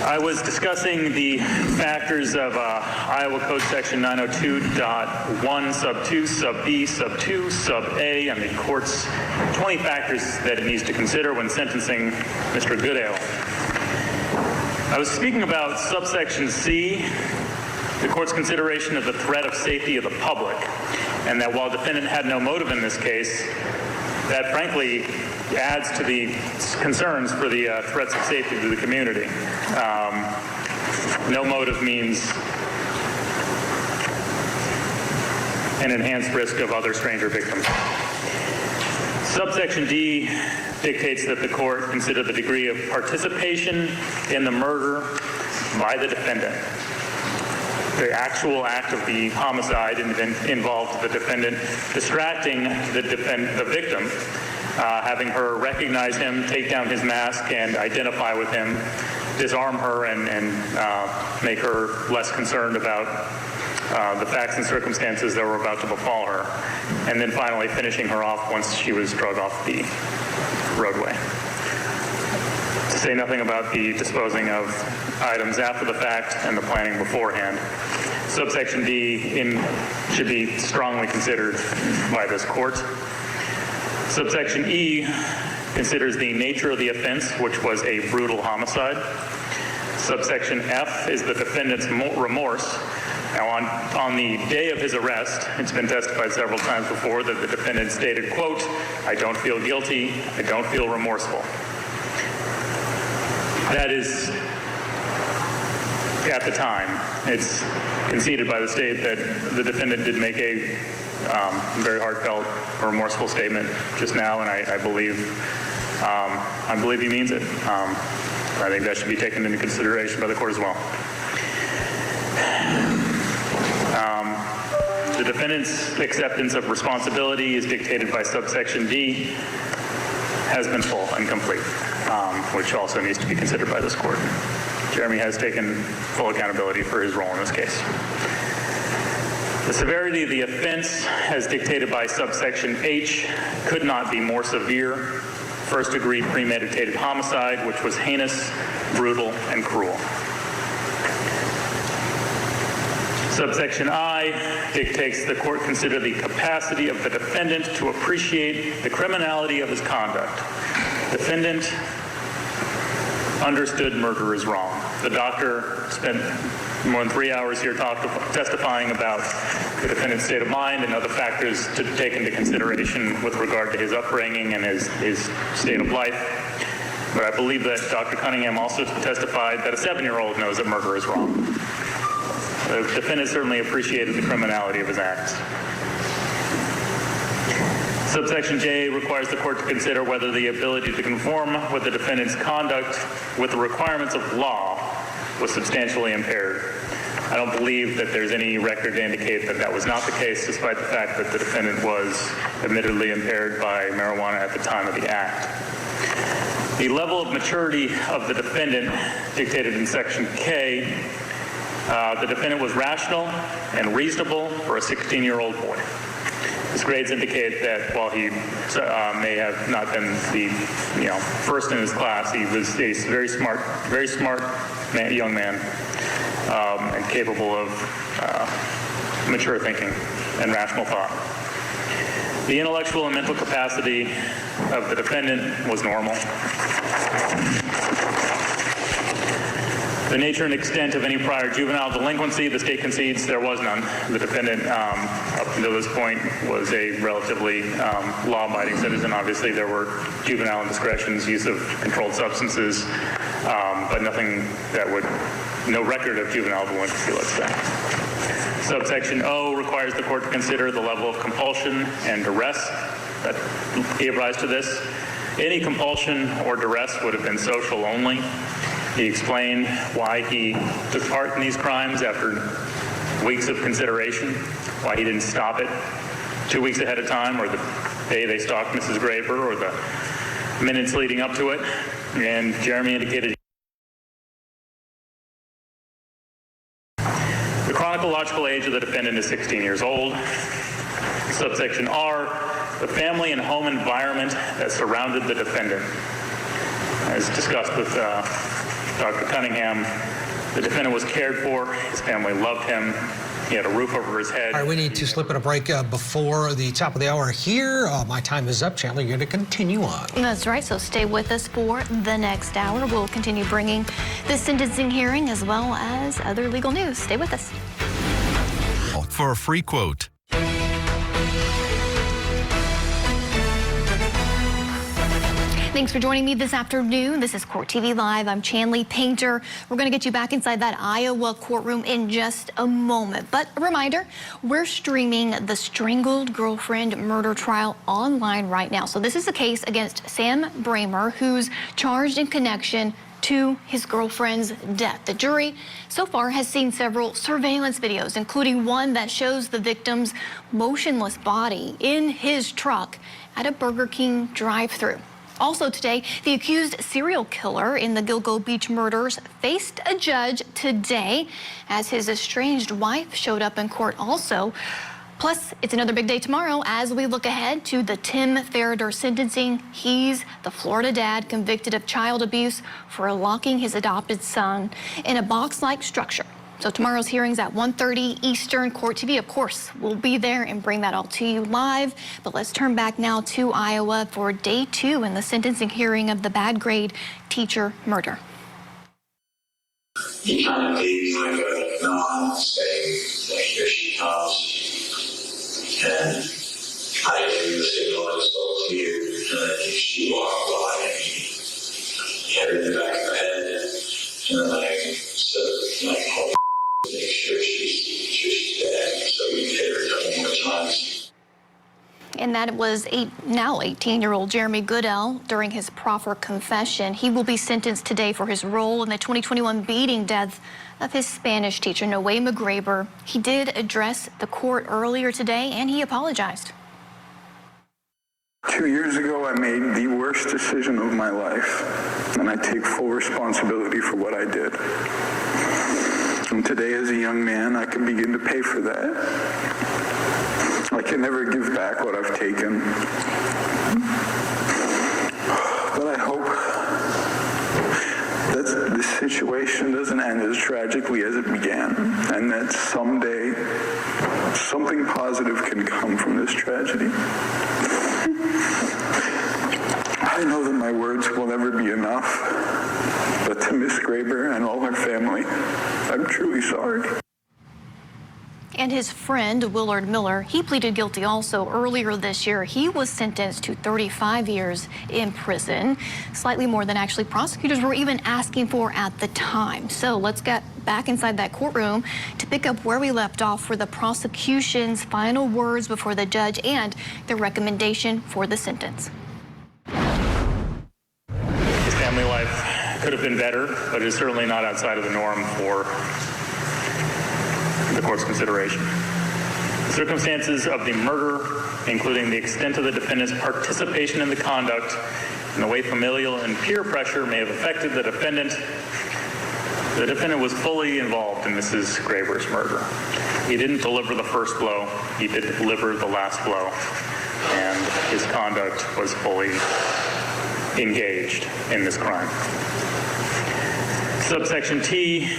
I was discussing the factors of Iowa Code Section 902.1 sub 2 sub B sub 2 sub A and the court's 20 factors that it needs to consider when sentencing Mr. Goodale. I was speaking about subsection C, the court's consideration of the threat of safety of the public, and that while defendant had no motive in this case, that frankly adds to the concerns for the threats of safety to the community. No motive means an enhanced risk of other stranger victims. Subsection D dictates that the court consider the degree of participation in the murder by the defendant. The actual act of the homicide involved the defendant distracting the victim, having her recognize him, take down his mask, and identify with him, disarm her, and make her less concerned about the facts and circumstances that were about to befall her, and then finally finishing her off once she was drug off the roadway. To say nothing about the disposing of items after the fact and the planning beforehand. Subsection D should be strongly considered by this court. Subsection E considers the nature of the offense, which was a brutal homicide. Subsection F is the defendant's remorse. Now, on the day of his arrest, it's been testified several times before that the defendant stated, quote, "I don't feel guilty, I don't feel remorseful." That is, at the time, it's conceded by the state that the defendant did make a very heartfelt, remorseful statement just now, and I believe he means it. I think that should be taken into consideration by the court as well. The defendant's acceptance of responsibility is dictated by subsection D, has been full and complete, which also needs to be considered by this court. Jeremy has taken full accountability for his role in this case. The severity of the offense, as dictated by subsection H, could not be more severe. First-degree premeditated homicide, which was heinous, brutal, and cruel. Subsection I dictates the court consider the capacity of the defendant to appreciate the criminality of his conduct. Defendant understood murder is wrong. The doctor spent more than 3 hours here testifying about the defendant's state of mind and other factors to take into consideration with regard to his upbringing and his state of life. But I believe that Dr. Cunningham also testified that a 7-year-old knows that murder is wrong. The defendant certainly appreciated the criminality of his acts. Subsection J requires the court to consider whether the ability to conform with the defendant's conduct with the requirements of law was substantially impaired. I don't believe that there's any record to indicate that that was not the case, despite the fact that the defendant was admittedly impaired by marijuana at the time of the act. The level of maturity of the defendant, dictated in Section K, the defendant was rational and reasonable for a 16-year-old boy. His grades indicate that while he may have not been the first in his class, he was a very smart young man and capable of mature thinking and rational thought. The intellectual and mental capacity of the defendant was normal. The nature and extent of any prior juvenile delinquency, the state concedes there was none. The defendant, up until this point, was a relatively law-abiding citizen. Obviously, there were juvenile indiscretions, use of controlled substances, but no record of juvenile delinquency, let's say. Subsection O requires the court to consider the level of compulsion and duress that gave rise to this. Any compulsion or duress would have been social only. He explained why he took part in these crimes after weeks of consideration, why he didn't stop it 2 weeks ahead of time or the day they stalked Mrs. Graver or the minutes leading up to it. And Jeremy indicated the chronological age of the defendant is 16 years old. Subsection R, the family and home environment that surrounded the defendant. As discussed with Dr. Cunningham. The defendant was cared for. His family loved him. He had a roof over his head. All right, we need to slip in a break before the top of the hour here. My time is up. Chandler, you're going to continue on. That's right, so stay with us for the next hour. We'll continue bringing the sentencing hearing as well as other legal news. Stay with us. For a free quote. Thanks for joining me this afternoon. This is Court TV Live. I'm Chanley Painter. We're going to get you back inside that Iowa courtroom in just a moment. But a reminder, we're streaming the strangled girlfriend murder trial online right now. So this is a case against Sam Bramer, who's charged in connection to his girlfriend's death. The jury so far has seen several surveillance videos, including one that shows the victim's motionless body in his truck at a Burger King drive-thru. Also today, the accused serial killer in the Gilgo Beach murders faced a judge today as his estranged wife showed up in court also. Plus, it's another big day tomorrow as we look ahead to the Tim Ferrider sentencing. He's the Florida dad convicted of child abuse for locking his adopted son in a box-like structure. So tomorrow's hearing's at 1:30 Eastern. Court TV, of course, will be there and bring that all to you live. But let's turn back now to Iowa for day 2 in the sentencing hearing of the bad grade teacher murder. He kind of gave me like a nod saying, like, here she comes. And I knew the signal was so clear. And I think she walked by and he had her in the back of the head. And then I said, like, oh, make sure she's dead. So we hit her a couple more times. And that was now 18-year-old Jeremy Goodale during his proffer confession. He will be sentenced today for his role in the 2021 beating death of his Spanish teacher, Nohema. He did address the court earlier today, and he apologized. 2 years ago, I made the worst decision of my life, and I take full responsibility for what I did. And today, as a young man, I can begin to pay for that. I can never give back what I've taken. But I hope that this situation doesn't end as tragically as it began, and that someday something positive can come from this tragedy. I know that my words will never be enough, but to Miss Graber and all her family, I'm truly sorry. And his friend, Willard Millere, he pleaded guilty also earlier this year. He was sentenced to 35 years in prison, slightly more than actually prosecutors were even asking for at the time. So let's get back inside that courtroom to pick up where we left off for the prosecution's final words before the judge and the recommendation for the sentence. His family life could have been better, but it is certainly not outside of the norm for the court's consideration. The circumstances of the murder, including the extent of the defendant's participation in the conduct and the way familial and peer pressure may have affected the defendant. The defendant was fully involved in Mrs. Graber's murder. He didn't deliver the first blow, he did deliver the last blow, and his conduct was fully engaged in this crime. Subsection T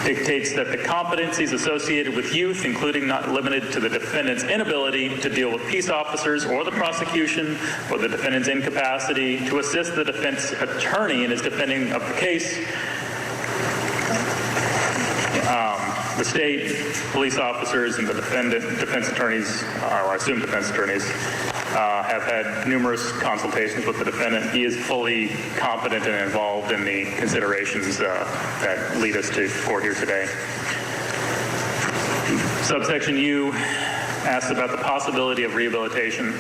dictates that the competencies associated with youth, including not limited to the defendant's inability to deal with peace officers or the prosecution, or the defendant's incapacity to assist the defense attorney in his defending of the case. The state police officers and the defense attorneys, or assumed defense attorneys, have had numerous consultations with the defendant. He is fully competent and involved in the considerations that lead us to court here today. Subsection U asks about the possibility of rehabilitation.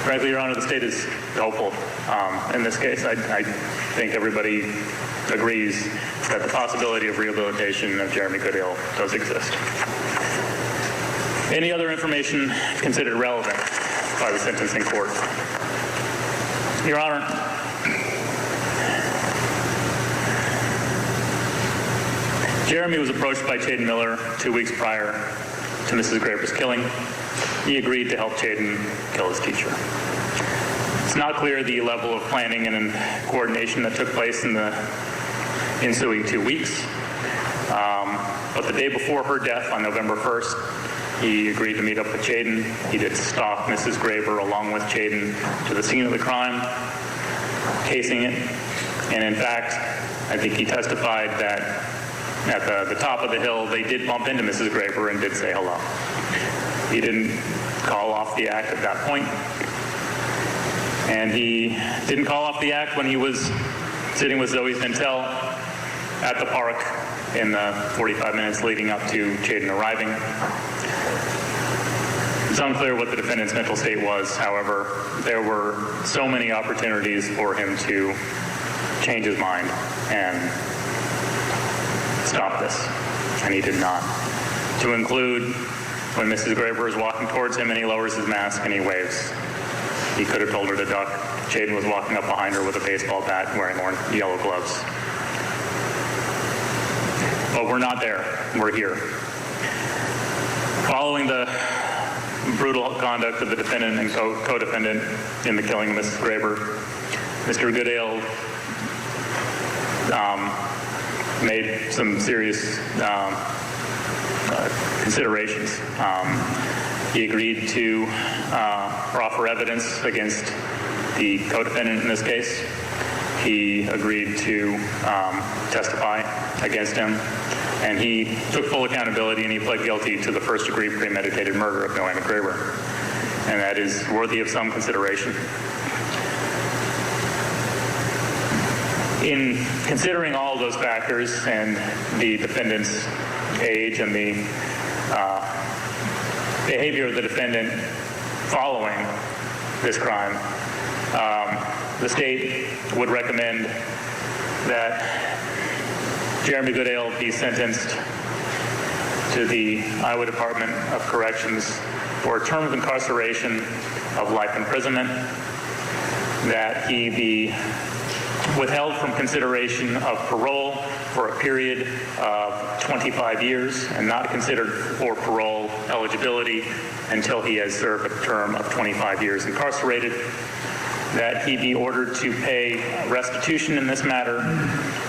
Frankly, Your Honor, the state is hopeful in this case. I think everybody agrees that the possibility of rehabilitation of Jeremy Goodale does exist. Any other information considered relevant by the sentencing court? Your Honor, Jeremy was approached by Chaden Millere 2 weeks prior to Mrs. Graber's killing. He agreed to help Chaden kill his teacher. It's not clear the level of planning and coordination that took place in the ensuing 2 weeks. But the day before her death, on November 1st, he agreed to meet up with Chaden. He did stalk Mrs. Graber along with Chaden to the scene of the crime, casing it. And in fact, I think he testified that at the top of the hill, they did bump into Mrs. Graber and did say hello. He didn't call off the act at that point. And he didn't call off the act when he was sitting with Zoe Zentel at the park in the 45 minutes leading up to Chaden arriving. It's unclear what the defendant's mental state was. However, there were so many opportunities for him to change his mind and stop this, and he did not. To include when Mrs. Graber is walking towards him and he lowers his mask and he waves. He could have told her to duck. Chaden was walking up behind her with a baseball bat wearing yellow gloves. But we're not there. We're here. Following the brutal conduct of the defendant and co-defendant in the killing of Mrs. Graber, Mr. Goodale made some serious considerations. He agreed to offer evidence against the co-defendant in this case. He agreed to testify against him, and he took full accountability, and he pled guilty to the first-degree premeditated murder of Nohema Graber, and that is worthy of some consideration. In considering all of those factors and the defendant's age and the behavior of the defendant following this crime, the state would recommend that Jeremy Goodale be sentenced to the Iowa Department of Corrections for a term of incarceration of life imprisonment, that he be withheld from consideration of parole for a period of 25 years and not considered for parole eligibility until he has served a term of 25 years incarcerated, that he be ordered to pay restitution in this matter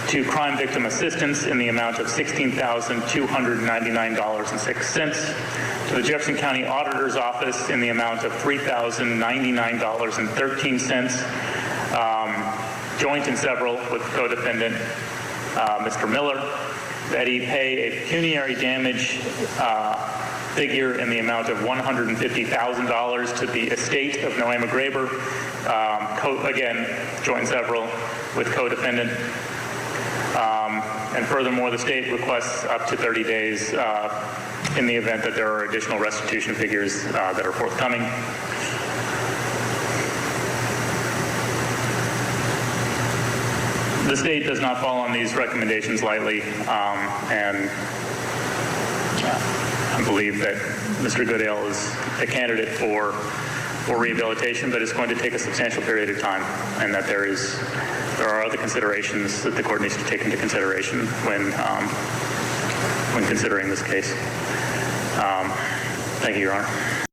to crime victim assistance in the amount of $16,299.06, to the Jefferson County Auditor's Office in the amount of $3,099.13, joint and several with co-defendant Mr. Millere, that he pay a pecuniary damage figure in the amount of $150,000 to the estate of Nohema Graber, again, joint and several with co-defendant. And furthermore, the state requests up to 30 days in the event that there are additional restitution figures that are forthcoming. The state does not fall on these recommendations lightly, and I believe that Mr. Goodale is a candidate for rehabilitation, but it's going to take a substantial period of time, and that there are other considerations that the court needs to take into consideration when considering this case. Thank you, Your Honor.